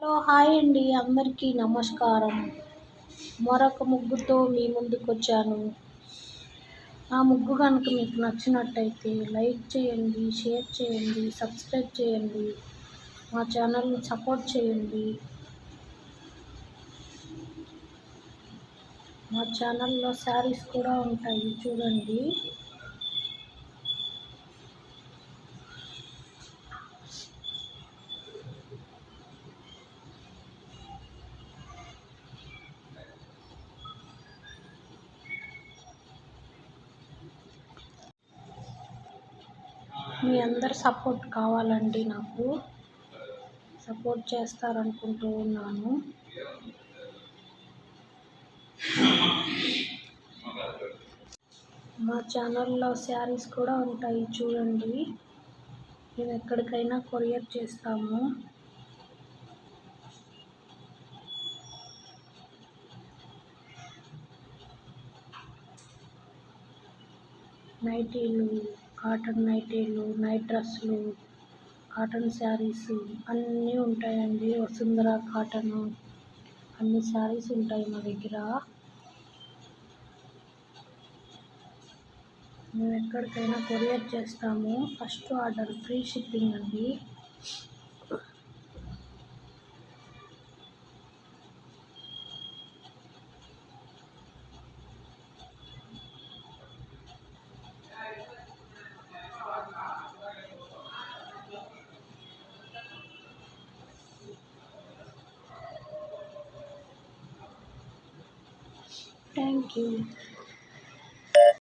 Hello hi అండి అందరికీ నమస్కారం. మరొక ముగ్గుతో మీ ముందుకొచ్చాను. ఆ ముగ్గు కనుక మీకు నచ్చినట్టయితే లైక్ చేయండి, షేర్ చేయండి, సబ్స్క్రైబ్ చేయండి, మా ఛానల్ని సపోర్ట్ చేయండి. మా ఛానల్లో శారీస్ కూడా ఉంటాయి చూడండి. మీ అందరి సపోర్ట్ కావాలండి, నాకు సపోర్ట్ చేస్తారనుకుంటూ ఉన్నాను. మా ఛానల్లో శారీస్ కూడా ఉంటాయి చూడండి. మేము ఎక్కడికైనా కొరియర్ చేస్తాము. నైటీలు, కాటన్ నైటీలు, నైట్ డ్రెస్సులు, కాటన్ శారీస్ అన్నీ ఉంటాయండి. వసుంధర కాటన్ అన్ని శారీస్ ఉంటాయి మా దగ్గర. మేము ఎక్కడికైనా కొరియర్ చేస్తాము. ఫస్ట్ ఆర్డర్ ఫ్రీ షిప్పింగ్ అండి. Thank you.